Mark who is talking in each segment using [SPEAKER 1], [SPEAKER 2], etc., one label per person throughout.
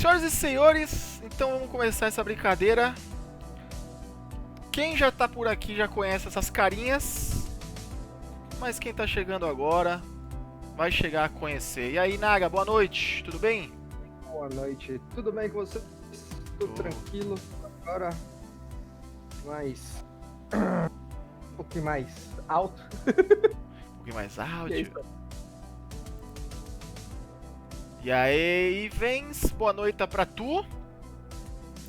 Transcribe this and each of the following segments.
[SPEAKER 1] Senhoras e senhores, então vamos começar essa brincadeira. Quem já tá por aqui já conhece essas carinhas, mas quem tá chegando agora vai chegar a conhecer. E aí, Naga, boa noite, tudo bem?
[SPEAKER 2] Boa noite, tudo bem com você? Tudo tranquilo, agora mais um pouquinho mais alto.
[SPEAKER 1] Um pouquinho mais áudio. E aí, Ivens, boa noite pra tu.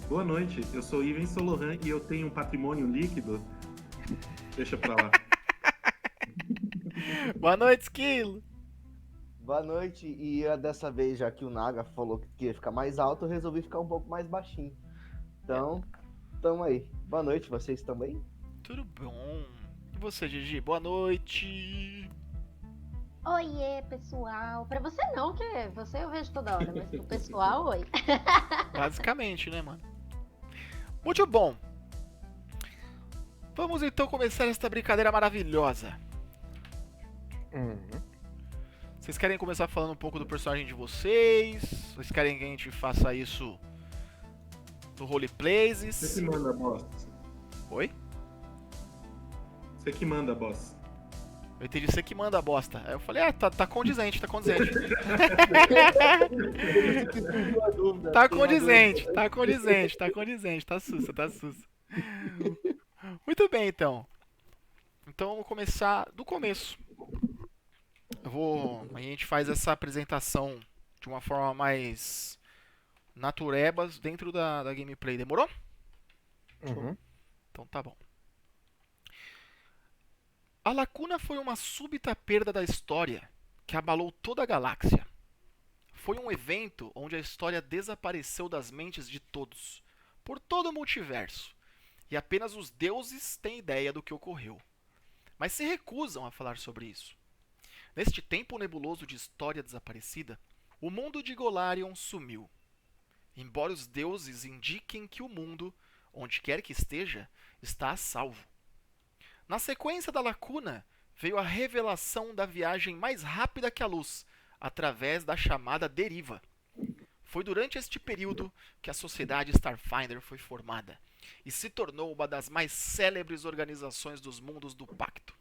[SPEAKER 3] Boa noite, eu sou Ivan Solohan e eu tenho um patrimônio líquido. Deixa pra lá.
[SPEAKER 1] Boa noite, Esquilo.
[SPEAKER 4] Boa noite, e dessa vez, já que o Naga falou que ia ficar mais alto, eu resolvi ficar um pouco mais baixinho. Então, tamo aí. Boa noite, vocês também?
[SPEAKER 1] Tudo bom? E você, Gigi? Boa noite.
[SPEAKER 5] Oiê, pessoal. Pra você não, que você eu vejo toda hora, mas pro pessoal, oi.
[SPEAKER 1] Basicamente, né, mano? Muito bom. Vamos então começar esta brincadeira maravilhosa. Vocês querem começar falando um pouco do personagem de vocês? Vocês querem que a gente faça isso no roleplays?
[SPEAKER 3] Você que manda, boss.
[SPEAKER 1] Oi?
[SPEAKER 3] Você que manda, boss.
[SPEAKER 1] Eu entendi, você que manda a bosta. Aí eu falei, tá condizente, tá condizente. Tá condizente, tá sussa, tá sussa. Muito bem, então. Então vamos começar do começo. A gente faz essa apresentação de uma forma mais naturebas dentro da gameplay. Demorou? Então tá bom. A Lacuna foi uma súbita perda da história que abalou toda a galáxia. Foi um evento onde a história desapareceu das mentes de todos, por todo o multiverso, e apenas os deuses têm ideia do que ocorreu. Mas se recusam a falar sobre isso. Neste tempo nebuloso de história desaparecida, o mundo de Golarion sumiu. Embora os deuses indiquem que o mundo, onde quer que esteja, está a salvo. Na sequência da Lacuna, veio a revelação da viagem mais rápida que a luz, através da chamada Deriva. Foi durante este período que a Sociedade Starfinder foi formada, e se tornou uma das mais célebres organizações dos mundos do Pacto.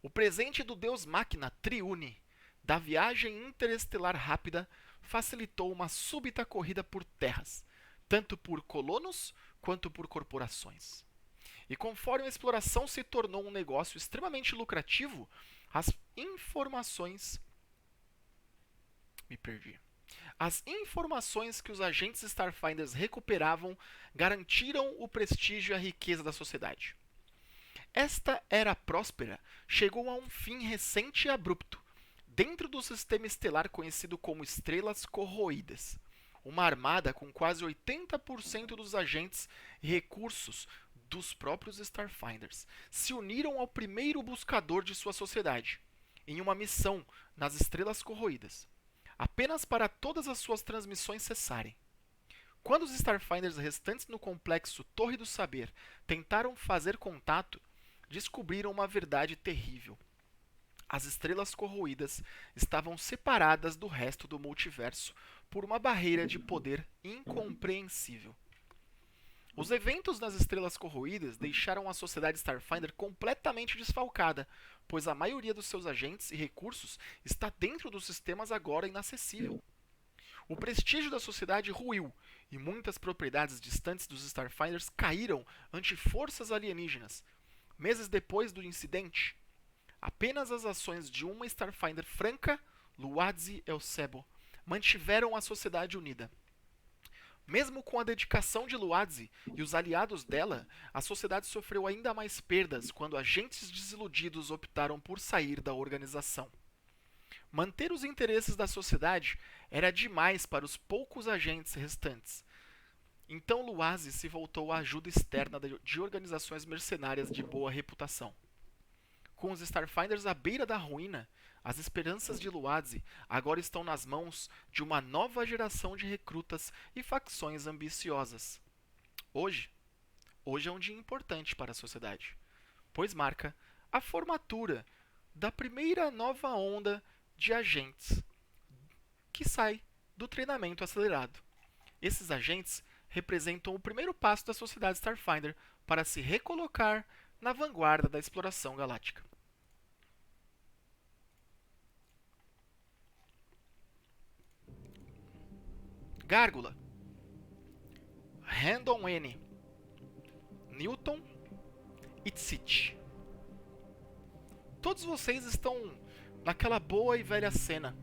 [SPEAKER 1] O presente do Deus Máquina Triune, da viagem interestelar rápida, facilitou uma súbita corrida por terras, tanto por colonos quanto por corporações. E conforme a exploração se tornou um negócio extremamente lucrativo, as informações... Me perdi. As informações que os agentes Starfinders recuperavam garantiram o prestígio e a riqueza da sociedade. Esta era próspera chegou a um fim recente e abrupto, dentro do sistema estelar conhecido como Estrelas Corroídas. Uma armada com quase 80% dos agentes e recursos dos próprios Starfinders se uniram ao primeiro buscador de sua sociedade, em uma missão nas Estrelas Corroídas, apenas para todas as suas transmissões cessarem. Quando os Starfinders restantes no complexo Torre do Saber tentaram fazer contato, descobriram uma verdade terrível. As Estrelas Corroídas estavam separadas do resto do multiverso por uma barreira de poder incompreensível. Os eventos nas Estrelas Corroídas deixaram a Sociedade Starfinder completamente desfalcada, pois a maioria dos seus agentes e recursos está dentro dos sistemas agora inacessível. O prestígio da sociedade ruiu, e muitas propriedades distantes dos Starfinders caíram ante forças alienígenas. Meses depois do incidente, apenas as ações de uma Starfinder franca, Luadzi Elsebo, mantiveram a sociedade unida. Mesmo com a dedicação de Luadzi e os aliados dela, a sociedade sofreu ainda mais perdas quando agentes desiludidos optaram por sair da organização. Manter os interesses da sociedade era demais para os poucos agentes restantes. Então Luadzi se voltou à ajuda externa de organizações mercenárias de boa reputação. Com os Starfinders à beira da ruína, as esperanças de Luadzi agora estão nas mãos de uma nova geração de recrutas e facções ambiciosas. Hoje é um dia importante para a sociedade, pois marca a formatura da primeira nova onda de agentes que sai do treinamento acelerado. Esses agentes representam o primeiro passo da sociedade Starfinder para se recolocar na vanguarda da exploração galáctica. Gárgula, Random N, Newton e Tsit. Todos vocês estão naquela boa e velha cena,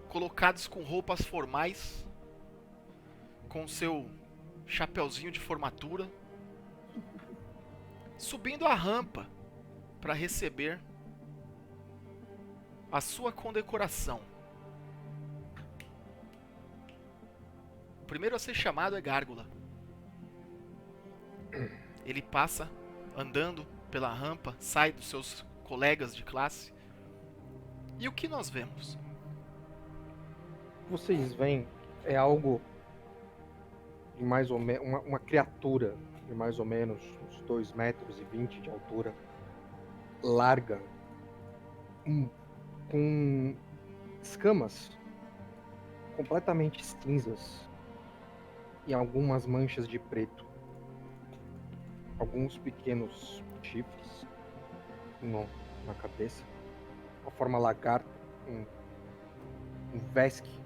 [SPEAKER 1] colocados com roupas formais, com seu chapeuzinho de formatura, subindo a rampa para receber a sua condecoração. O primeiro a ser chamado é Gárgula. Ele passa andando pela rampa, sai dos seus colegas de classe. E o que nós vemos?
[SPEAKER 2] Vocês veem, é algo de mais ou menos, uma criatura de mais ou menos uns 2,20 metros de altura, larga, com escamas completamente cinzas e algumas manchas de preto, alguns pequenos chifres na cabeça, uma forma lagarta, um vesque.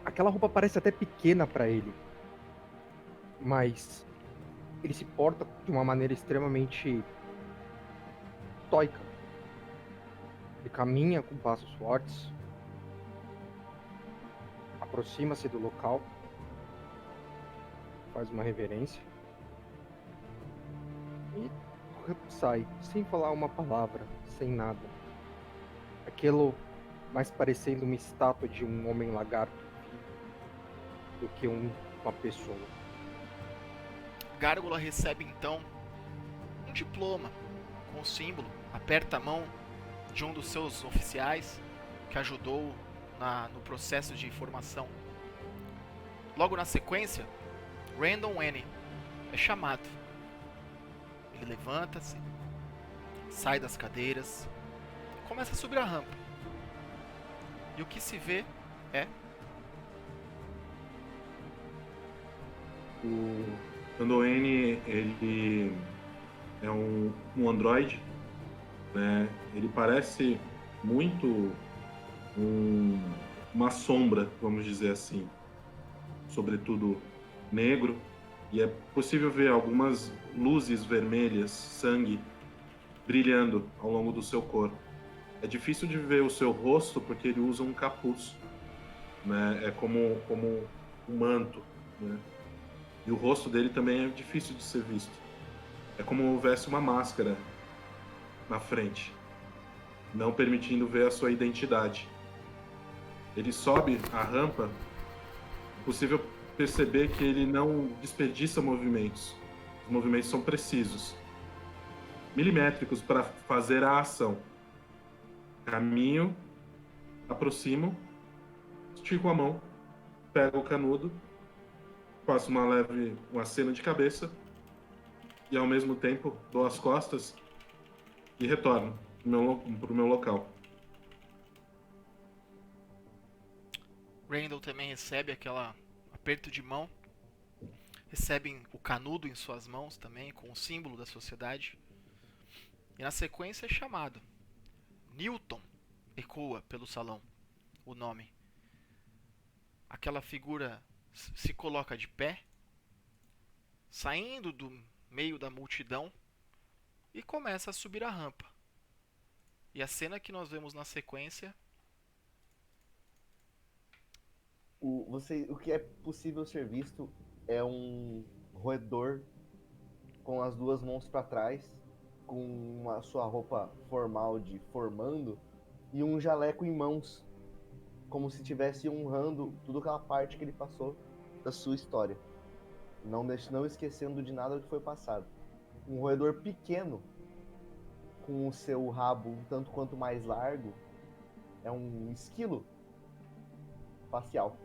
[SPEAKER 2] Aquela roupa parece até pequena para ele, mas ele se porta de uma maneira extremamente estoica. Ele caminha com passos fortes, aproxima-se do local, faz uma reverência e sai, sem falar uma palavra, sem nada. Aquilo mais parecendo uma estátua de um homem lagarto do que uma pessoa.
[SPEAKER 1] Gárgula recebe então um diploma com o símbolo, aperta a mão de um dos seus oficiais que ajudou no processo de formação. Logo na sequência, Random N é chamado. Ele levanta-se, sai das cadeiras, começa a subir a rampa. E o que se vê é
[SPEAKER 3] O Andoene, ele é um androide, né? Ele parece muito uma sombra, vamos dizer assim, sobretudo negro, e é possível ver algumas luzes vermelhas, sangue, brilhando ao longo do seu corpo. É difícil de ver o seu rosto porque ele usa um capuz, né? É como um manto, né? E o rosto dele também é difícil de ser visto. É como houvesse uma máscara na frente, não permitindo ver a sua identidade. Ele sobe a rampa, é possível perceber que ele não desperdiça movimentos. Os movimentos são precisos, milimétricos para fazer a ação. Caminho, aproximo, estico a mão, pego o canudo, faço uma acena de cabeça e ao mesmo tempo dou as costas e retorno pro meu local.
[SPEAKER 1] Randall também recebe aquele aperto de mão, recebe o canudo em suas mãos também, com o símbolo da sociedade. E na sequência é chamado. Newton ecoa pelo salão o nome. Aquela figura se coloca de pé, saindo do meio da multidão e começa a subir a rampa. E a cena que nós vemos na sequência
[SPEAKER 4] O que é possível ser visto é um roedor com as duas mãos para trás, com a sua roupa formal de formando e um jaleco em mãos, como se estivesse honrando toda aquela parte que ele passou da sua história, não esquecendo de nada do que foi passado. Um roedor pequeno, com o seu rabo um tanto quanto mais largo, é um esquilo facial.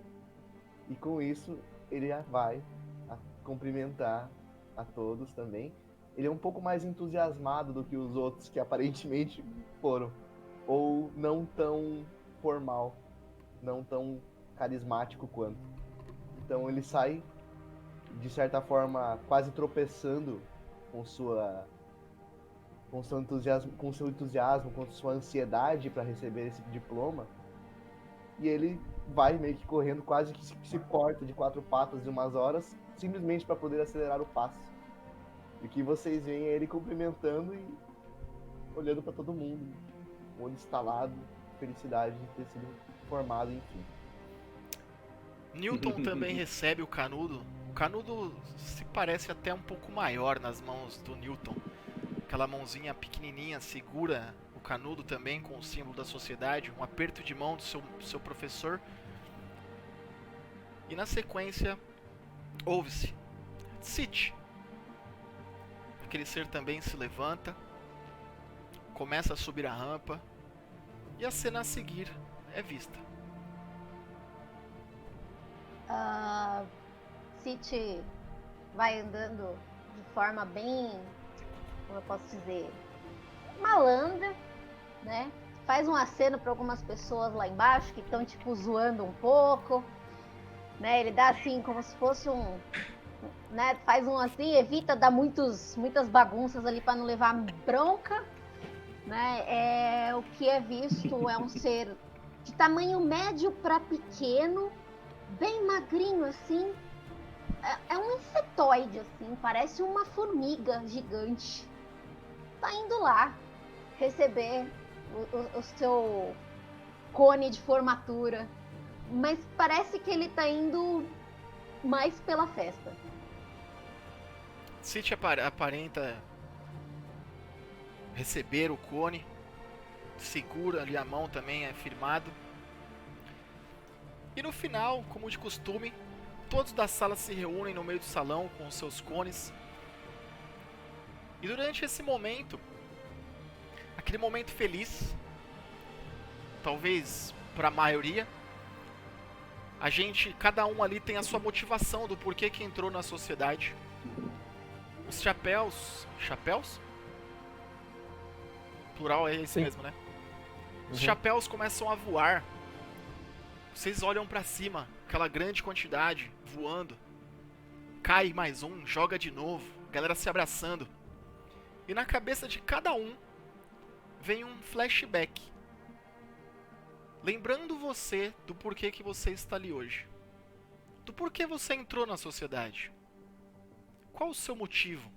[SPEAKER 4] E com isso, ele já vai cumprimentar a todos também. Ele é um pouco mais entusiasmado do que os outros que aparentemente foram, ou não tão formal não tão carismático quanto. Então ele sai, de certa forma, quase tropeçando com seu entusiasmo, com sua ansiedade para receber esse diploma. E ele vai meio que correndo, quase que se porta de 4 patas de umas horas, simplesmente para poder acelerar o passo. E o que vocês veem é ele cumprimentando e olhando para todo mundo, o olho estalado, felicidade de ter sido formado, enfim.
[SPEAKER 1] Newton também recebe o Canudo. O Canudo se parece até um pouco maior nas mãos do Newton. Aquela mãozinha pequenininha segura o Canudo também com o símbolo da sociedade, um aperto de mão do seu professor. E na sequência, ouve-se: Cite. Aquele ser também se levanta, começa a subir a rampa, e a cena a seguir é vista.
[SPEAKER 5] City vai andando de forma bem, como eu posso dizer, malandra, né? Faz um aceno para algumas pessoas lá embaixo que estão tipo zoando um pouco, né? Ele dá assim como se fosse um, né? Faz um assim, evita dar muitas bagunças ali para não levar bronca, né? O que é visto é um ser de tamanho médio para pequeno, bem magrinho assim. É um insetoide, assim, parece uma formiga gigante. Tá indo lá receber o seu cone de formatura. Mas parece que ele tá indo mais pela festa.
[SPEAKER 1] City aparenta receber o cone, segura ali a mão também, é firmado. E no final, como de costume, todos da sala se reúnem no meio do salão com os seus cones. E durante esse momento, aquele momento feliz, talvez para a maioria, cada um ali tem a sua motivação do porquê que entrou na sociedade. Os chapéus, plural é esse
[SPEAKER 2] Sim.
[SPEAKER 1] mesmo, né? Os chapéus começam a voar. Vocês olham pra cima, aquela grande quantidade voando. Cai mais um, joga de novo, galera se abraçando. E na cabeça de cada um vem um flashback. Lembrando você do porquê que você está ali hoje. Do porquê você entrou na sociedade. Qual o seu motivo?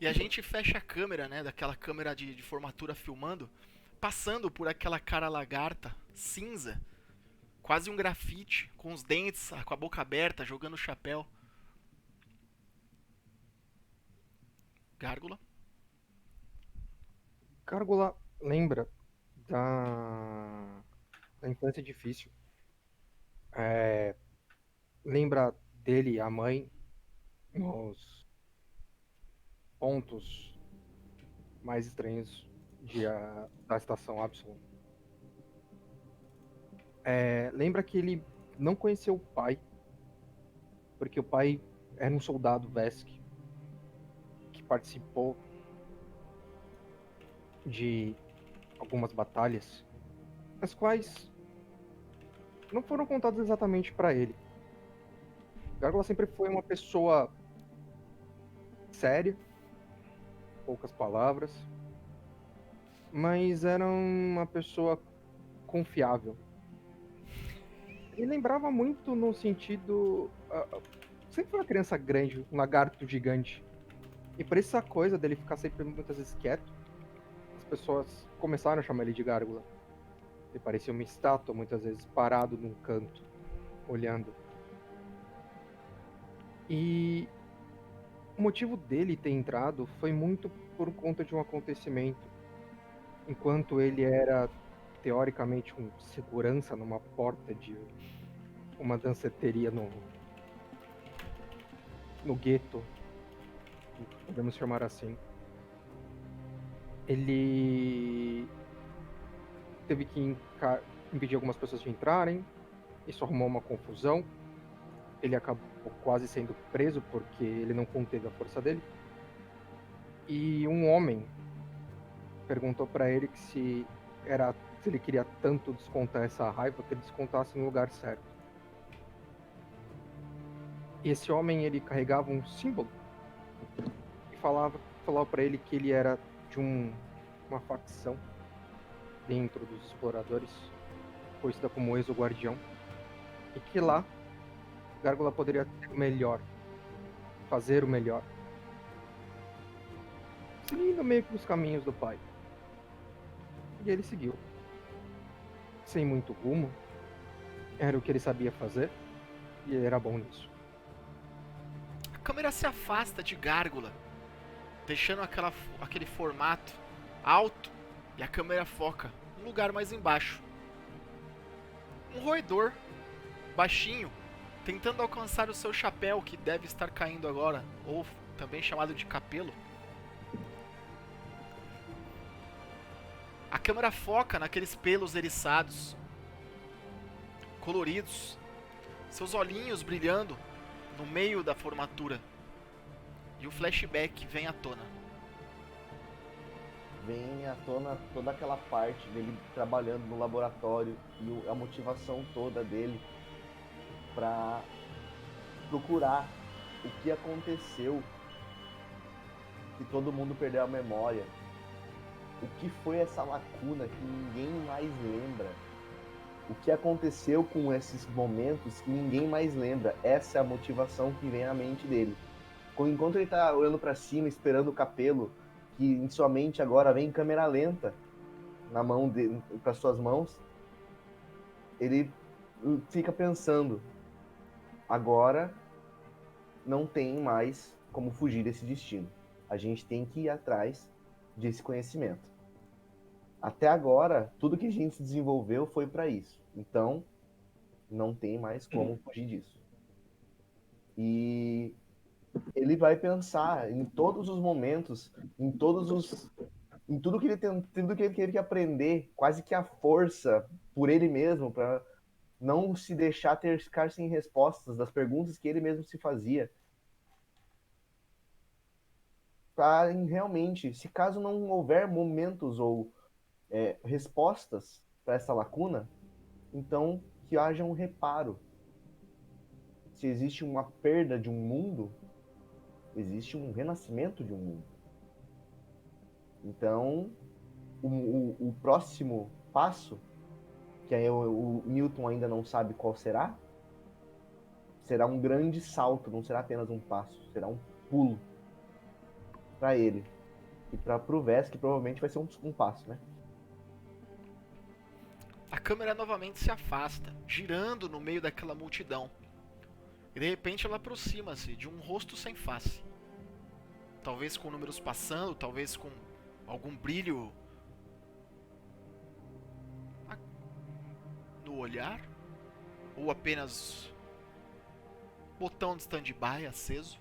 [SPEAKER 1] E a gente fecha a câmera, né, daquela câmera de formatura filmando, passando por aquela cara lagarta, cinza, quase um grafite, com os dentes, com a boca aberta, jogando o chapéu. Gárgula?
[SPEAKER 2] Gárgula lembra da infância difícil. Lembra dele, a mãe, nos pontos mais estranhos da estação Absalom. Lembra que ele não conheceu o pai, porque o pai era um soldado Vesk que participou de algumas batalhas, as quais não foram contadas exatamente para ele. Gárgula sempre foi uma pessoa séria, poucas palavras, mas era uma pessoa confiável. Ele lembrava muito no sentido... sempre foi uma criança grande, um lagarto gigante. E por essa coisa dele ficar sempre muitas vezes quieto, as pessoas começaram a chamar ele de Gárgula. Ele parecia uma estátua, muitas vezes parado num canto, olhando. E o motivo dele ter entrado foi muito por conta de um acontecimento. Enquanto ele era, teoricamente, um segurança numa porta de uma danceteria no gueto, podemos chamar assim, ele teve que impedir algumas pessoas de entrarem. Isso arrumou uma confusão. Ele acabou quase sendo preso porque ele não conteve a força dele. E um homem perguntou para ele se Mas ele queria tanto descontar essa raiva que ele descontasse no lugar certo. E esse homem, ele carregava um símbolo e falava para ele que ele era de uma facção dentro dos exploradores, conhecida como Exo-Guardião, e que lá Gárgula poderia ter o melhor, fazer o melhor, seguindo meio que os caminhos do pai. E ele seguiu, sem muito rumo. Era o que ele sabia fazer e ele era bom nisso.
[SPEAKER 1] A câmera se afasta de Gárgula, deixando aquele formato alto, e a câmera foca um lugar mais embaixo. Um roedor, baixinho, tentando alcançar o seu chapéu, que deve estar caindo agora, ou também chamado de capelo. A câmera foca naqueles pelos eriçados, coloridos, seus olhinhos brilhando no meio da formatura. E o flashback vem à tona.
[SPEAKER 4] Vem à tona toda aquela parte dele trabalhando no laboratório e a motivação toda dele para procurar o que aconteceu, que todo mundo perdeu a memória, o que foi essa lacuna que ninguém mais lembra, o que aconteceu com esses momentos que ninguém mais lembra. Essa é a motivação que vem à mente dele. Enquanto ele tá olhando para cima, esperando o capelo, que em sua mente agora vem em câmera lenta na mão dele, para suas mãos, ele fica pensando: agora não tem mais como fugir desse destino. A gente tem que ir atrás desse conhecimento. Até agora, tudo que a gente desenvolveu foi para isso. Então, não tem mais como fugir disso. E ele vai pensar em todos os momentos, em tudo que ele teve que aprender, quase que à força, por ele mesmo, para não se deixar ficar sem respostas das perguntas que ele mesmo se fazia. Para realmente, se caso não houver momentos ou respostas para essa lacuna, então que haja um reparo. Se existe uma perda de um mundo, existe um renascimento de um mundo. Então, o próximo passo, que aí o Newton ainda não sabe qual será um grande salto, não será apenas um passo, será um pulo para ele. E para o Vesk, provavelmente vai ser um passo, né?
[SPEAKER 1] A câmera novamente se afasta, girando no meio daquela multidão. E de repente ela aproxima-se de um rosto sem face. Talvez com números passando, talvez com algum brilho no olhar, ou apenas botão de stand-by aceso.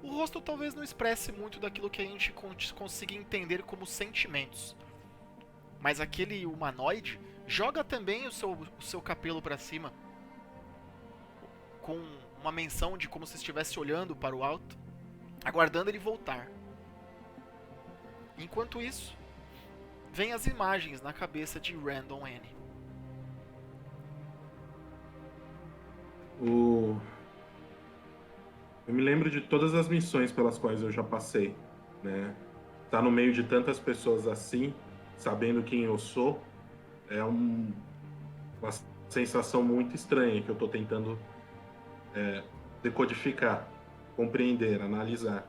[SPEAKER 1] O rosto talvez não expresse muito daquilo que a gente consiga entender como sentimentos. Mas aquele humanoide joga também o seu capelo para cima, com uma menção de como se estivesse olhando para o alto, aguardando ele voltar. Enquanto isso, vem as imagens na cabeça de Randall N.
[SPEAKER 3] Eu me lembro de todas as missões pelas quais eu já passei, né? Tá no meio de tantas pessoas assim, sabendo quem eu sou, é uma sensação muito estranha que eu tô tentando decodificar, compreender, analisar.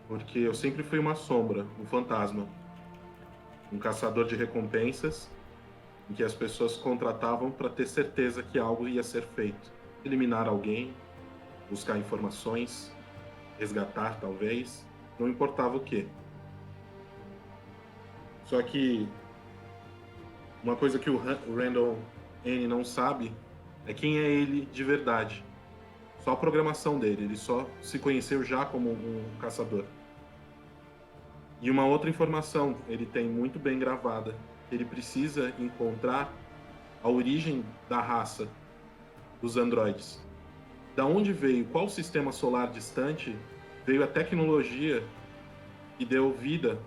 [SPEAKER 3] Porque eu sempre fui uma sombra, um fantasma, um caçador de recompensas, em que as pessoas contratavam para ter certeza que algo ia ser feito. Eliminar alguém, buscar informações, resgatar talvez, não importava o quê. Só que uma coisa que o Randall N não sabe é quem é ele de verdade. Só a programação dele, ele só se conheceu já como um caçador. E uma outra informação ele tem muito bem gravada, ele precisa encontrar a origem da raça dos androides. Da onde veio, qual sistema solar distante veio a tecnologia que deu vida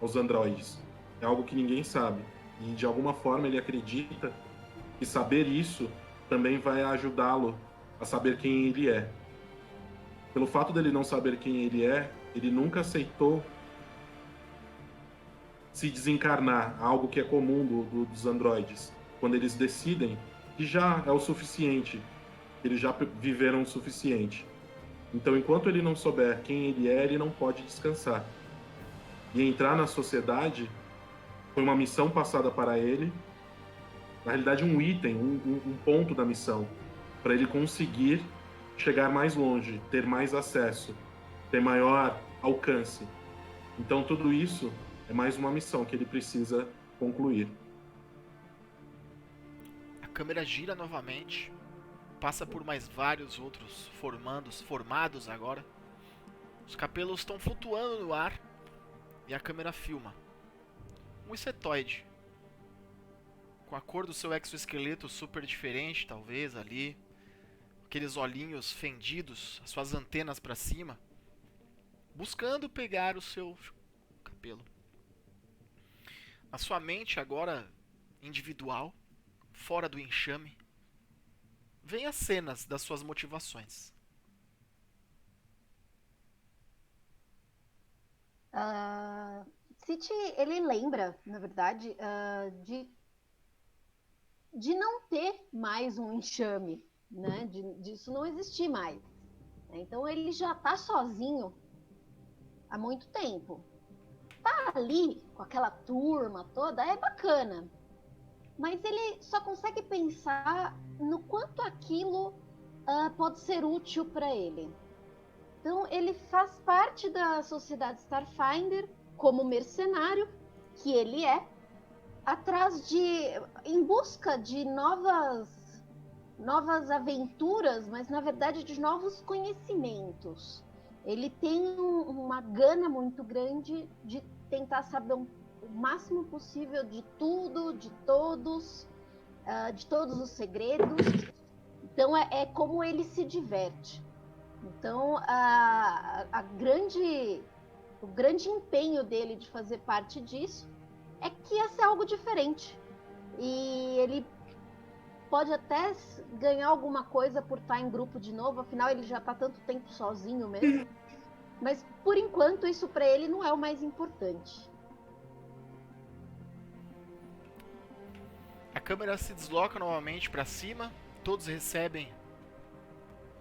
[SPEAKER 3] aos androides? É algo que ninguém sabe. E de alguma forma ele acredita que saber isso também vai ajudá-lo a saber quem ele é. Pelo fato dele não saber quem ele é, ele nunca aceitou se desencarnar, algo que é comum dos androides, quando eles decidem que já é o suficiente, que eles já viveram o suficiente. Então, enquanto ele não souber quem ele é, ele não pode descansar. E entrar na sociedade foi uma missão passada para ele, na realidade um item, um ponto da missão, para ele conseguir chegar mais longe, ter mais acesso, ter maior alcance. Então tudo isso é mais uma missão que ele precisa concluir.
[SPEAKER 1] A câmera gira novamente, passa por mais vários outros formados agora. Os capelos estão flutuando no ar e a câmera filma. Um insetoide, com a cor do seu exoesqueleto super diferente, talvez, ali. Aqueles olhinhos fendidos, as suas antenas para cima, buscando pegar o seu cabelo. A sua mente agora individual, fora do enxame, vem as cenas das suas motivações.
[SPEAKER 5] City, ele lembra, na verdade, de não ter mais um enxame, né? Disso não existir mais. Então ele já está sozinho há muito tempo. Tá ali com aquela turma toda é bacana, mas ele só consegue pensar no quanto aquilo pode ser útil para ele. Então ele faz parte da sociedade Starfinder como mercenário, que ele é, em busca de novas aventuras, mas na verdade de novos conhecimentos. Ele tem uma gana muito grande de tentar saber o máximo possível de tudo, de todos os segredos. Então é como ele se diverte. Então o grande empenho dele de fazer parte disso é que ia ser algo diferente. E ele pode até ganhar alguma coisa por estar em grupo de novo, afinal ele já está tanto tempo sozinho mesmo. Mas por enquanto isso para ele não é o mais importante.
[SPEAKER 1] A câmera se desloca novamente para cima, todos recebem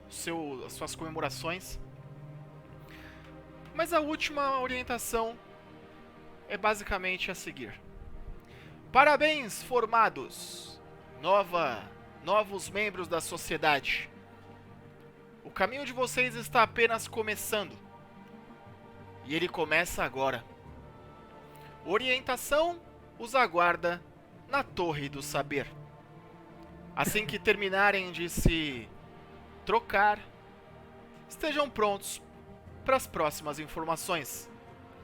[SPEAKER 1] as suas comemorações. Mas a última orientação é basicamente a seguir. Parabéns, formados! Novos membros da sociedade. O caminho de vocês está apenas começando. E ele começa agora. Orientação os aguarda na Torre do Saber. Assim que terminarem de se trocar, estejam prontos para as próximas informações.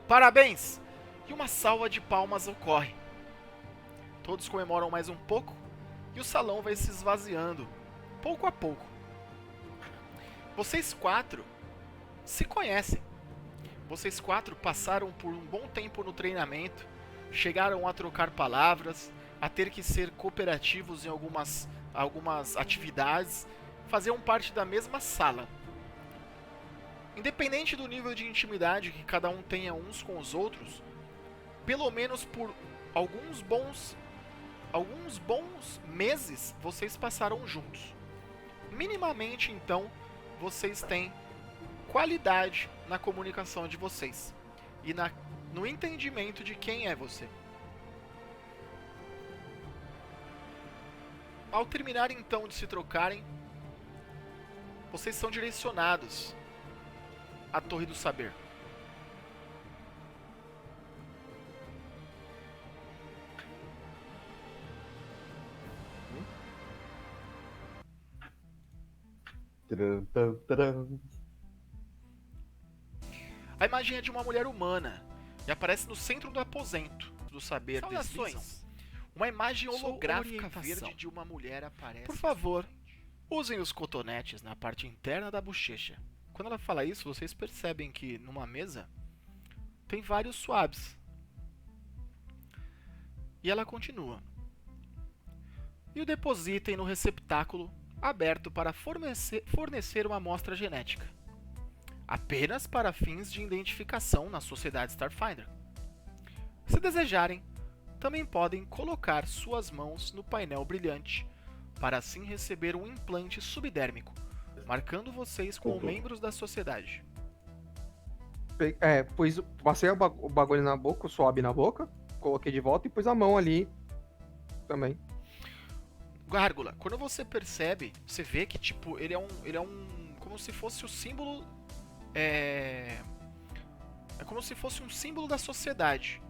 [SPEAKER 1] Parabéns! E uma salva de palmas ocorre. Todos comemoram mais um pouco e o salão vai se esvaziando, pouco a pouco. Vocês quatro se conhecem. Vocês quatro passaram por um bom tempo no treinamento, chegaram a trocar palavras, a ter que ser cooperativos em algumas atividades, faziam parte da mesma sala. Independente do nível de intimidade que cada um tenha uns com os outros, pelo menos por alguns bons meses vocês passaram juntos. Minimamente, então, vocês têm qualidade na comunicação de vocês e no entendimento de quem é você. Ao terminar então de se trocarem, vocês são direcionados à Torre do Saber. A imagem é de uma mulher humana e aparece no centro do aposento do saber. Saudações. Uma imagem holográfica verde de uma mulher aparece. Por favor, usem os cotonetes na parte interna da bochecha. Quando ela fala isso, vocês percebem que numa mesa tem vários swabs. E ela continua. E o depositem no receptáculo aberto para fornecer uma amostra genética, apenas para fins de identificação na sociedade Starfinder. Se desejarem, também podem colocar suas mãos no painel brilhante, para assim receber um implante subdérmico, marcando vocês como membros da sociedade.
[SPEAKER 2] Passei o bagulho na boca, o swab na boca, coloquei de volta e pus a mão ali também.
[SPEAKER 1] Gárgula, quando você percebe, você vê que tipo, ele é um como se fosse o símbolo é como se fosse um símbolo da sociedade.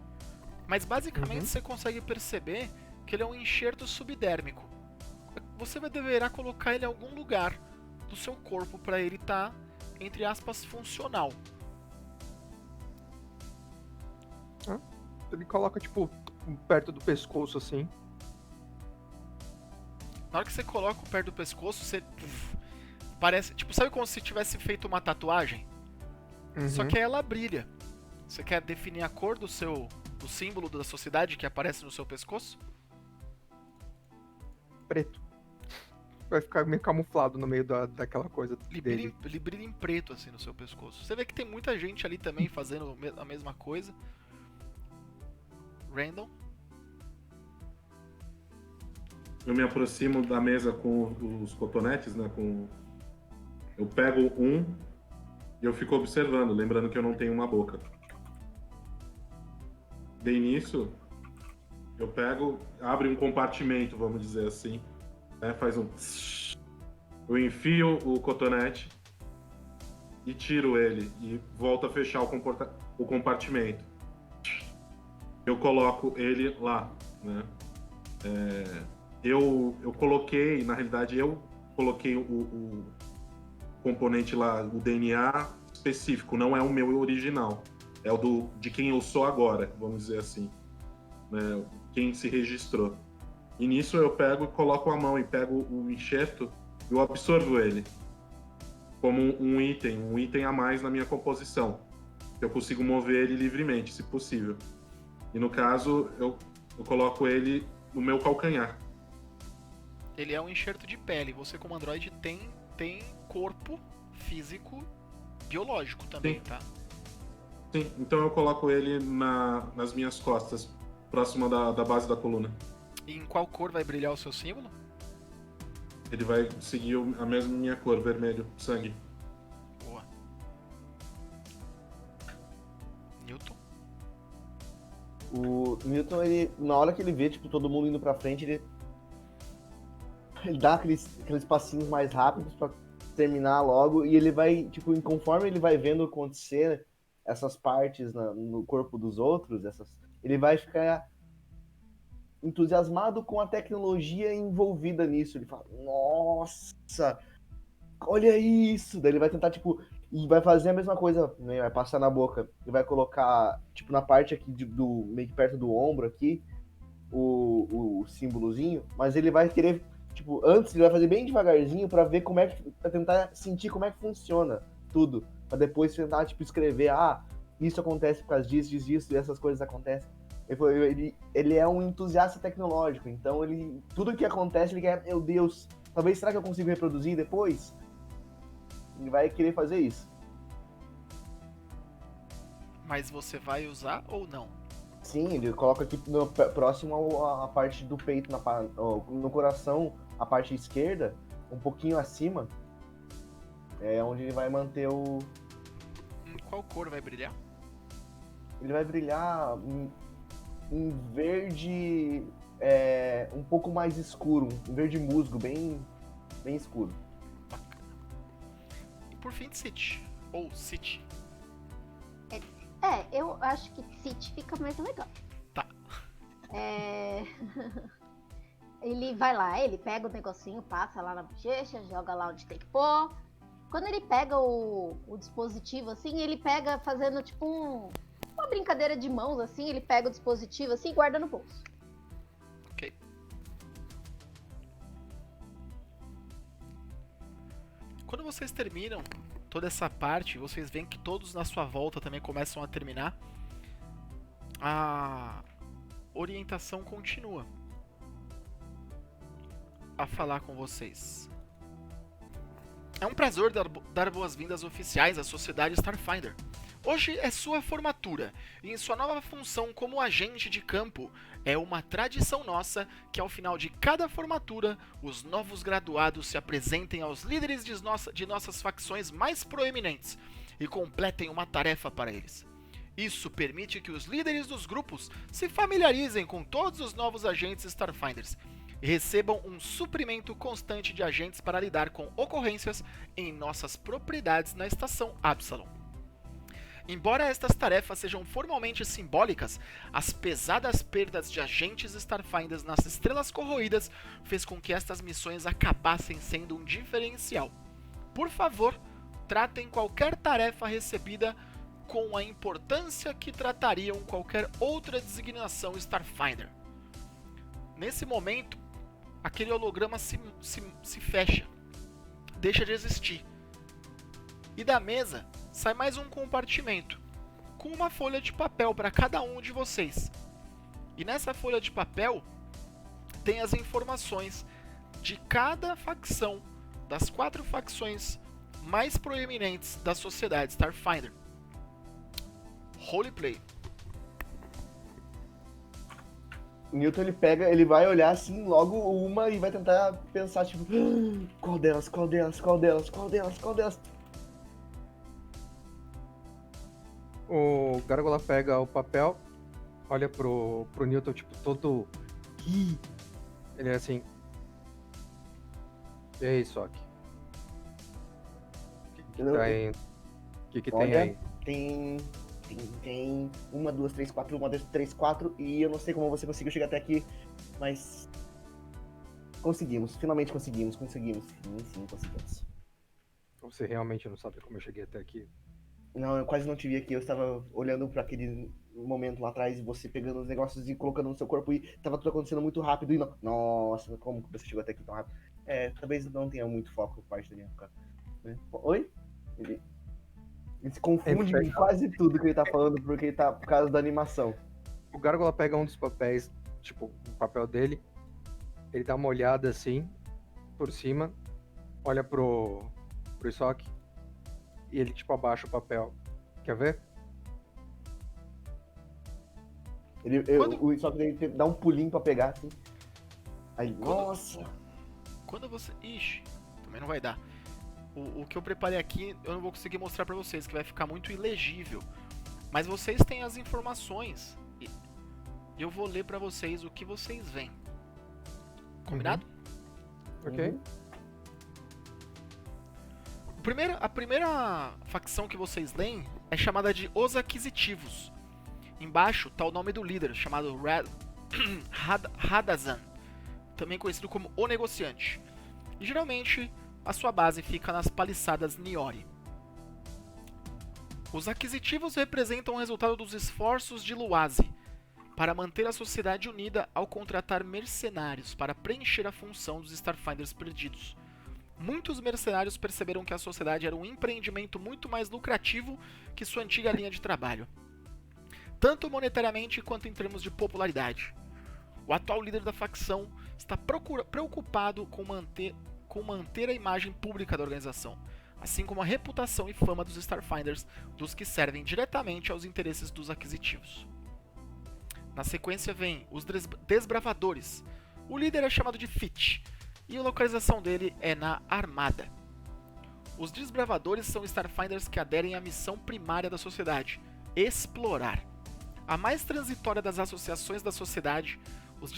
[SPEAKER 1] Mas basicamente você consegue perceber que ele é um enxerto subdérmico. Você deverá colocar ele em algum lugar do seu corpo para ele estar, entre aspas, funcional.
[SPEAKER 2] Ele coloca, tipo, perto do pescoço, assim.
[SPEAKER 1] Na hora que você coloca perto do pescoço, você parece, tipo, sabe como se tivesse feito uma tatuagem? Só que ela brilha. Você quer definir a cor do símbolo da sociedade que aparece no seu pescoço?
[SPEAKER 2] Preto. Vai ficar meio camuflado no meio daquela coisa dele.
[SPEAKER 1] Ele brilha em preto, assim, no seu pescoço. Você vê que tem muita gente ali também fazendo a mesma coisa. Randall?
[SPEAKER 3] Eu me aproximo da mesa com os cotonetes, né? Eu pego um e eu fico observando, lembrando que eu não tenho uma boca. Bem nisso, eu pego, abre um compartimento, vamos dizer assim, né? Faz um... Eu enfio o cotonete e tiro ele e volto a fechar o compartimento. Eu coloco ele lá, né? Eu coloquei, na realidade, eu coloquei o componente lá, o DNA específico, não é o meu original. É o de quem eu sou agora, vamos dizer assim. Né? Quem se registrou. E nisso eu pego e coloco a mão e pego o enxerto e eu absorvo ele. Como um item a mais na minha composição. Eu consigo mover ele livremente, se possível. E no caso, eu coloco ele no meu calcanhar.
[SPEAKER 1] Ele é um enxerto de pele. Você, como androide, tem corpo físico biológico também,
[SPEAKER 3] Sim.
[SPEAKER 1] tá?
[SPEAKER 3] Sim, então eu coloco ele nas minhas costas, próxima da base da coluna.
[SPEAKER 1] E em qual cor vai brilhar o seu símbolo?
[SPEAKER 3] Ele vai seguir a mesma minha cor, vermelho, sangue.
[SPEAKER 1] Boa. Newton?
[SPEAKER 4] O Newton, ele, na hora que ele vê, tipo, todo mundo indo pra frente, ele dá aqueles passinhos mais rápidos pra terminar logo, e ele vai, tipo, conforme ele vai vendo acontecer essas partes no corpo dos outros, ele vai ficar entusiasmado com a tecnologia envolvida nisso. Ele fala, nossa, olha isso! Daí ele vai tentar, tipo, e vai fazer a mesma coisa, né? Vai passar na boca e vai colocar, tipo, na parte aqui meio que perto do ombro aqui, o símbolozinho, mas ele vai querer, tipo, antes ele vai fazer bem devagarzinho pra ver pra tentar sentir como é que funciona tudo, pra depois tentar, tipo, escrever, isso acontece por causa disso, e essas coisas acontecem. Ele é um entusiasta tecnológico, então tudo que acontece, ele quer, meu Deus, talvez, será que eu consigo reproduzir depois? Ele vai querer fazer isso.
[SPEAKER 1] Mas você vai usar ou não?
[SPEAKER 4] Sim, ele coloca aqui próximo à parte do peito, no coração, a parte esquerda, um pouquinho acima, é onde ele vai manter
[SPEAKER 1] Em qual cor vai brilhar?
[SPEAKER 4] Ele vai brilhar um verde um pouco mais escuro, um verde musgo, bem escuro.
[SPEAKER 1] Bacana. E por fim, City. Ou City.
[SPEAKER 5] Eu acho que City fica mais legal.
[SPEAKER 1] Tá.
[SPEAKER 5] Ele vai lá, ele pega o negocinho, passa lá na bochecha, joga lá onde tem que pôr. Quando ele pega o dispositivo, assim, ele pega fazendo tipo uma brincadeira de mãos, assim, ele pega o dispositivo assim e guarda no bolso.
[SPEAKER 1] Ok. Quando vocês terminam toda essa parte, vocês veem que todos na sua volta também começam a terminar. orientação continua a falar com vocês. É um prazer dar boas-vindas oficiais à Sociedade Starfinder. Hoje é sua formatura, e em sua nova função como agente de campo, é uma tradição nossa que ao final de cada formatura, os novos graduados se apresentem aos líderes de nossas facções mais proeminentes e completem uma tarefa para eles. Isso permite que os líderes dos grupos se familiarizem com todos os novos agentes Starfinders e recebam um suprimento constante de agentes para lidar com ocorrências em nossas propriedades na estação Absalom. Embora estas tarefas sejam formalmente simbólicas, as pesadas perdas de agentes Starfinders nas Estrelas Corroídas fez com que estas missões acabassem sendo um diferencial. Por favor, tratem qualquer tarefa recebida com a importância que tratariam qualquer outra designação Starfinder. Nesse momento, aquele holograma se fecha, deixa de existir. E da mesa sai mais um compartimento, com uma folha de papel para cada um de vocês. E nessa folha de papel tem as informações de cada facção, das 4 facções mais proeminentes da sociedade Starfinder. Roleplay.
[SPEAKER 4] O Newton ele vai olhar assim logo uma e vai tentar pensar tipo, qual delas?
[SPEAKER 2] O Gárgula pega o papel, olha pro Newton, tipo, todo... Ele é assim... E aí, Sok? O que tem
[SPEAKER 4] Olha,
[SPEAKER 2] aí?
[SPEAKER 4] Tem 1, 2, 3, 4, 1, 2, 3, 4, e eu não sei como você conseguiu chegar até aqui, mas conseguimos, finalmente conseguimos. Sim, conseguimos.
[SPEAKER 2] Você realmente não sabe como eu cheguei até aqui?
[SPEAKER 4] Não, eu quase não te vi aqui, eu estava olhando para aquele momento lá atrás, você pegando os negócios e colocando no seu corpo, e tava tudo acontecendo muito rápido, e não... Nossa, como que você chegou até aqui tão rápido? Talvez não tenha muito foco por parte da minha época. Né? Oi? Ele se confunde em quase tudo que ele tá falando, porque ele tá por causa da animação.
[SPEAKER 2] O Gárgula pega um dos papéis, tipo, o papel dele, ele dá uma olhada assim, por cima, olha pro Isok, e ele, tipo, abaixa o papel. Quer ver?
[SPEAKER 4] O Isok dele dá um pulinho pra pegar, assim. Aí, nossa!
[SPEAKER 1] Quando você... Ixi, também não vai dar. O que eu preparei aqui, eu não vou conseguir mostrar pra vocês, que vai ficar muito ilegível. Mas vocês têm as informações. E eu vou ler pra vocês o que vocês veem. Combinado?
[SPEAKER 2] Ok.
[SPEAKER 1] A primeira facção que vocês leem é chamada de Os Aquisitivos. Embaixo tá o nome do líder, chamado Radazan, também conhecido como O Negociante. E geralmente a sua base fica nas paliçadas Niori. Os Aquisitivos representam o resultado dos esforços de Luazi para manter a sociedade unida ao contratar mercenários para preencher a função dos Starfinders perdidos. Muitos mercenários perceberam que a sociedade era um empreendimento muito mais lucrativo que sua antiga linha de trabalho, tanto monetariamente quanto em termos de popularidade. O atual líder da facção está preocupado com manter a imagem pública da organização, assim como a reputação e fama dos Starfinders, dos que servem diretamente aos interesses dos aquisitivos. Na sequência vem os Desbravadores. O líder é chamado de Fitch, e a localização dele é na Armada. Os Desbravadores são Starfinders que aderem à missão primária da sociedade, explorar. A mais transitória das associações da sociedade, os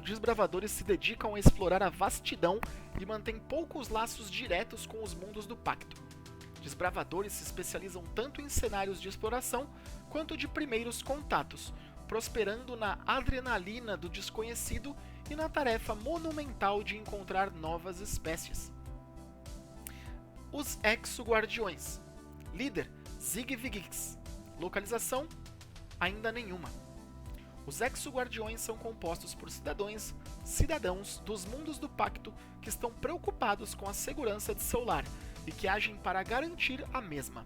[SPEAKER 1] Desbravadores se dedicam a explorar a vastidão e mantêm poucos laços diretos com os mundos do Pacto. Desbravadores se especializam tanto em cenários de exploração quanto de primeiros contatos, prosperando na adrenalina do desconhecido e na tarefa monumental de encontrar novas espécies. Os Exo-Guardiões. Líder, Zig Vigix. Localização, ainda nenhuma. Os Exo-Guardiões são compostos por cidadãos dos mundos do Pacto que estão preocupados com a segurança de seu lar e que agem para garantir a mesma.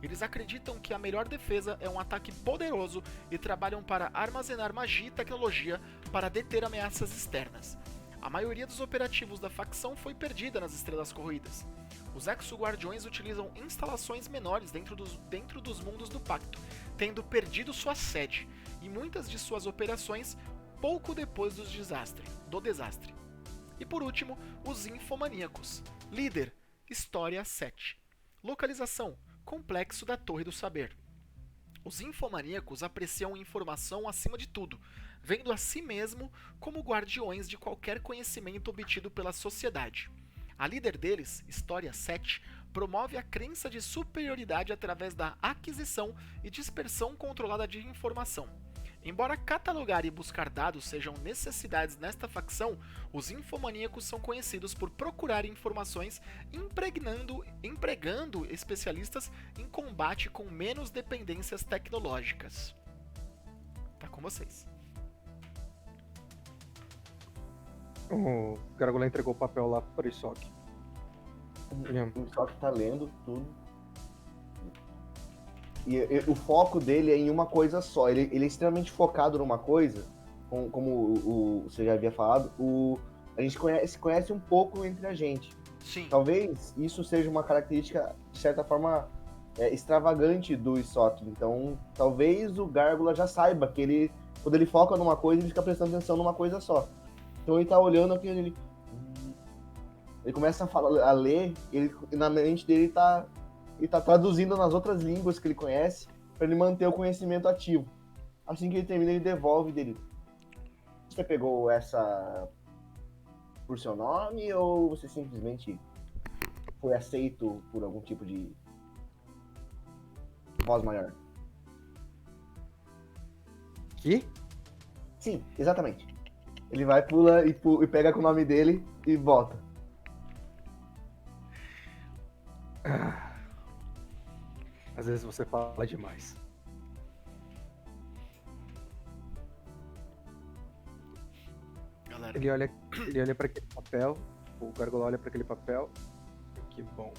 [SPEAKER 1] Eles acreditam que a melhor defesa é um ataque poderoso e trabalham para armazenar magia e tecnologia para deter ameaças externas. A maioria dos operativos da facção foi perdida nas Estrelas Corroídas. Os Exo-Guardiões utilizam instalações menores dentro dos mundos do Pacto, tendo perdido sua sede, e muitas de suas operações pouco depois do desastre. E por último, os Infomaníacos. Líder, História 7. Localização, Complexo da Torre do Saber. Os Infomaníacos apreciam informação acima de tudo, vendo a si mesmo como guardiões de qualquer conhecimento obtido pela sociedade. A líder deles, História 7, promove a crença de superioridade através da aquisição e dispersão controlada de informação. Embora catalogar e buscar dados sejam necessidades nesta facção, os infomaníacos são conhecidos por procurar informações empregando especialistas em combate com menos dependências tecnológicas. Tá com vocês.
[SPEAKER 2] O Gargoyle entregou o papel lá pro Isok.
[SPEAKER 4] O Isok tá lendo tudo. E o foco dele é em uma coisa só. Ele é extremamente focado numa coisa. Como você já havia falado, a gente conhece um pouco entre a gente.
[SPEAKER 1] Sim.
[SPEAKER 4] Talvez isso seja uma característica, de certa forma, extravagante do Isok. Então, talvez o Gárgula já saiba que quando ele foca numa coisa, ele fica prestando atenção numa coisa só. Então ele tá olhando aqui, ele começa a ler, na mente dele ele tá traduzindo nas outras línguas que ele conhece para ele manter o conhecimento ativo. Assim que ele termina, ele devolve dele. Você pegou essa por seu nome ou você simplesmente foi aceito por algum tipo de voz maior?
[SPEAKER 2] Que?
[SPEAKER 4] Sim, exatamente. Ele vai, pula e pega com o nome dele e volta.
[SPEAKER 2] Às vezes você fala demais.
[SPEAKER 1] Galera,
[SPEAKER 2] Ele olha para aquele papel, o Gargoyle olha para aquele papel. Que bom.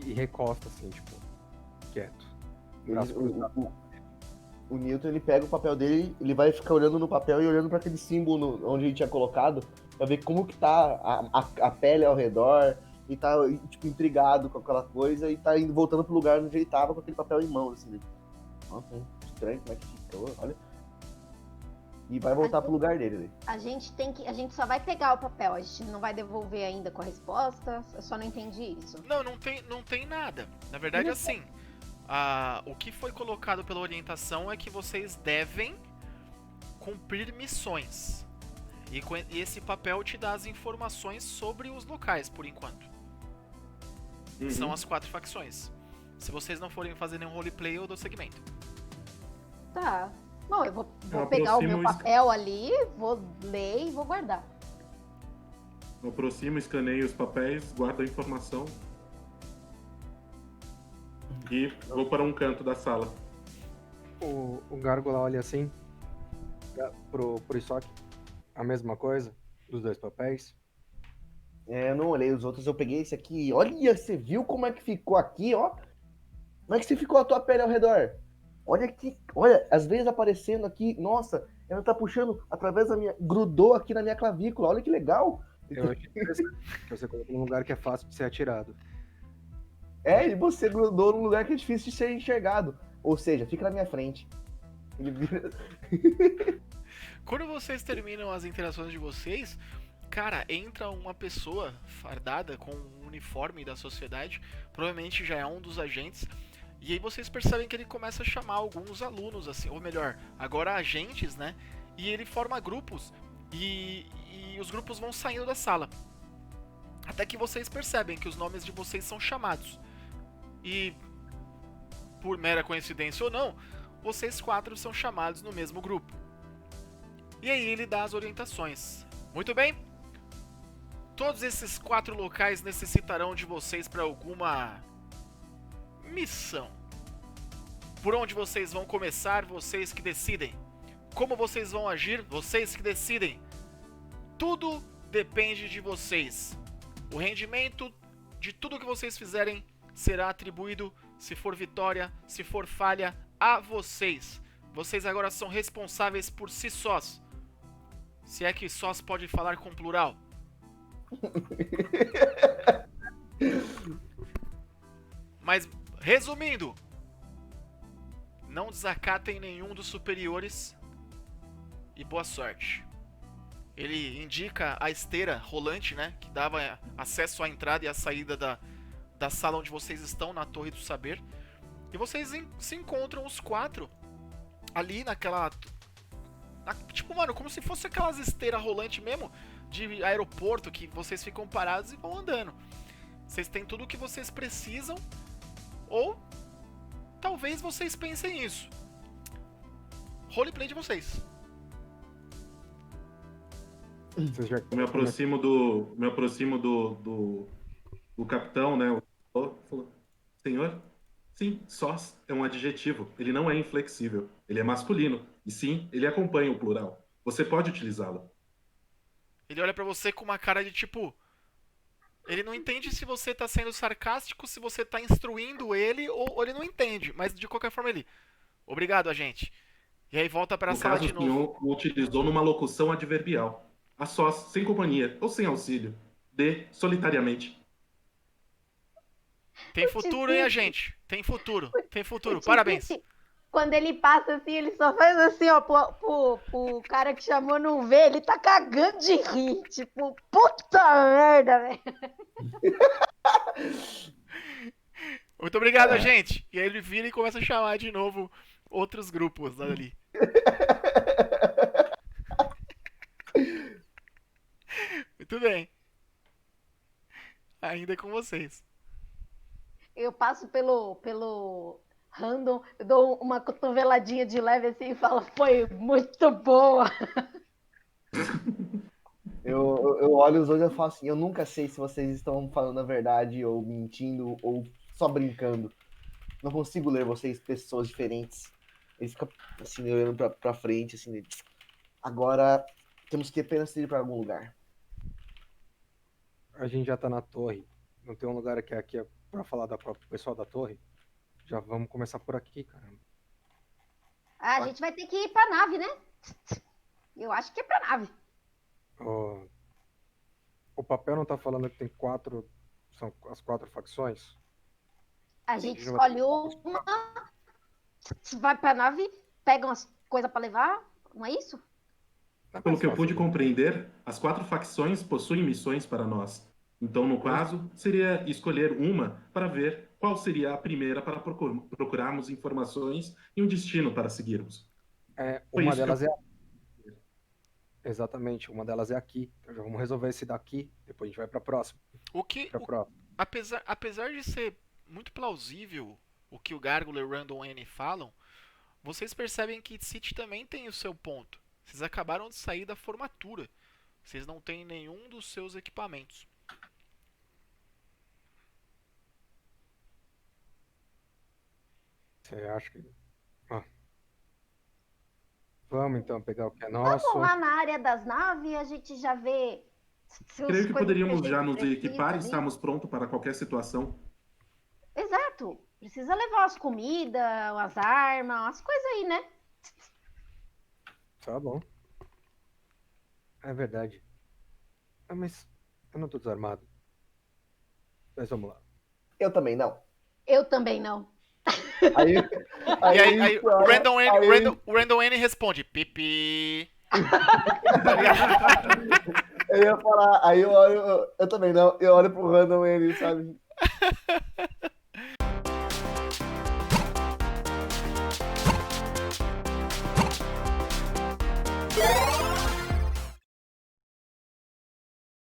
[SPEAKER 2] E recosta assim, tipo, quieto. Braço cruzado.
[SPEAKER 4] O Newton, ele pega o papel dele, ele vai ficar olhando no papel e olhando para aquele símbolo onde ele tinha colocado, pra ver como que tá a pele ao redor, e tá, tipo, intrigado com aquela coisa, e tá voltando pro lugar onde ele tava com aquele papel em mão, assim. Nossa, estranho como é que ficou, olha. E vai voltar pro lugar dele. Né?
[SPEAKER 5] A gente só vai pegar o papel, a gente não vai devolver ainda com a resposta, eu só não entendi isso.
[SPEAKER 1] Não tem nada. Na verdade, assim, o que foi colocado pela orientação é que vocês devem cumprir missões. E esse papel te dá as informações sobre os locais, por enquanto.
[SPEAKER 3] Uhum.
[SPEAKER 1] São as 4 facções. Se vocês não forem fazer nenhum roleplay, eu dou segmento.
[SPEAKER 5] Tá. Bom, eu vou
[SPEAKER 3] Eu
[SPEAKER 5] pegar o meu
[SPEAKER 3] aproximo
[SPEAKER 5] papel ali, vou ler e vou guardar.
[SPEAKER 3] Eu aproximo, escaneio os papéis, guardo a informação. E vou para um canto da sala.
[SPEAKER 2] O Gargoyle olha assim pro Isok. A mesma coisa dos 2 papéis.
[SPEAKER 4] Eu não olhei os outros, eu peguei esse aqui. Olha, você viu como é que ficou aqui, ó? Como é que você ficou a tua pele ao redor? Olha aqui, olha, às vezes aparecendo aqui, nossa, ela tá puxando através da minha... Grudou aqui na minha clavícula, olha que legal.
[SPEAKER 2] Eu achei interessante que você colocou num lugar que é fácil de ser atirado.
[SPEAKER 4] E você grudou num lugar que é difícil de ser enxergado. Ou seja, fica na minha frente. Ele vira...
[SPEAKER 1] Quando vocês terminam as interações de vocês, cara, entra uma pessoa fardada com um uniforme da sociedade, provavelmente já é um dos agentes, e aí vocês percebem que ele começa a chamar alguns alunos, assim, ou melhor, agora agentes, né? E ele forma grupos, e os grupos vão saindo da sala. Até que vocês percebem que os nomes de vocês são chamados. E, por mera coincidência ou não, vocês 4 são chamados no mesmo grupo. E aí ele dá as orientações. Muito bem. Todos esses 4 locais necessitarão de vocês para alguma missão. Por onde vocês vão começar, vocês que decidem. Como vocês vão agir, vocês que decidem. Tudo depende de vocês. O rendimento de tudo que vocês fizerem será atribuído, se for vitória, se for falha, a vocês. Vocês agora são responsáveis por si sós. Se é que sós pode falar com plural. Mas, resumindo, não desacatem nenhum dos superiores e boa sorte. Ele indica a esteira rolante, né, que dava acesso à entrada e à saída da sala onde vocês estão, na Torre do Saber. E vocês se encontram os 4 ali naquela... tipo, mano, como se fosse aquelas esteiras rolantes mesmo de aeroporto, que vocês ficam parados e vão andando. Vocês têm tudo o que vocês precisam, ou talvez vocês pensem nisso. Roleplay de vocês.
[SPEAKER 2] Vocês já...
[SPEAKER 3] Eu me aproximo do capitão, né? Falou, senhor? Sim, sós é um adjetivo. Ele não é inflexível. Ele é masculino. E sim, ele acompanha o plural. Você pode utilizá-lo.
[SPEAKER 1] Ele olha pra você com uma cara de tipo... Ele não entende se você tá sendo sarcástico, se você tá instruindo ele, ou ele não entende. Mas de qualquer forma ele... Obrigado, agente. E aí volta pra
[SPEAKER 3] No
[SPEAKER 1] sala
[SPEAKER 3] caso,
[SPEAKER 1] de
[SPEAKER 3] o
[SPEAKER 1] novo.
[SPEAKER 3] senhor o utilizou numa locução adverbial. A sós, sem companhia ou sem auxílio. Dê solitariamente.
[SPEAKER 1] Tem futuro, hein, agente? Tem futuro. Tem futuro.
[SPEAKER 5] O
[SPEAKER 1] Parabéns.
[SPEAKER 5] Tite, quando ele passa assim, ele só faz assim, ó, pro cara que chamou não ver, ele tá cagando de rir. Tipo, puta merda, velho.
[SPEAKER 1] Muito obrigado, agente. E aí ele vira e começa a chamar de novo outros grupos ali. Muito bem. Ainda é com vocês.
[SPEAKER 5] Eu passo pelo random, eu dou uma cotoveladinha de leve assim e falo, foi muito boa.
[SPEAKER 4] Eu olho os dois e falo assim, eu nunca sei se vocês estão falando a verdade ou mentindo ou só brincando. Não consigo ler vocês, pessoas diferentes. Ele fica assim, olhando pra frente, assim. Agora temos que apenas ir pra algum lugar.
[SPEAKER 2] A gente já tá na torre. Não tem um lugar aqui pra falar do pessoal da torre? Já vamos começar por aqui, caramba.
[SPEAKER 5] Ah, a gente vai ter que ir pra nave, né? Eu acho que é pra nave.
[SPEAKER 2] O papel não tá falando que tem 4... São as 4 facções?
[SPEAKER 5] A gente escolhe uma, vai pra nave, pega umas coisas pra levar, não é isso?
[SPEAKER 3] Pelo que eu pude compreender, as 4 facções possuem missões para nós. Então, no caso, seria escolher uma para ver qual seria a primeira para procurarmos informações e um destino para seguirmos.
[SPEAKER 2] Uma delas é... Exatamente, uma delas é aqui. Então já vamos resolver esse daqui, depois a gente vai pra próxima.
[SPEAKER 1] Apesar de ser muito plausível o que o Gargula e o Random N falam, vocês percebem que City também tem o seu ponto. Vocês acabaram de sair da formatura. Vocês não têm nenhum dos seus equipamentos.
[SPEAKER 2] Você acha que... Vamos então pegar o que é nosso.
[SPEAKER 5] Vamos lá na área das naves, a gente já vê...
[SPEAKER 3] Creio que poderíamos já nos equipar e estarmos prontos para qualquer situação.
[SPEAKER 5] Exato. Precisa levar as comidas, as armas, as coisas aí, né?
[SPEAKER 2] Tá bom. É verdade. Mas eu não tô desarmado. Mas vamos lá.
[SPEAKER 4] Eu também não.
[SPEAKER 5] Eu também não.
[SPEAKER 1] Aí o Random N responde, pipi.
[SPEAKER 4] Eu ia falar, aí eu olho, eu também não, eu olho pro random ele, sabe?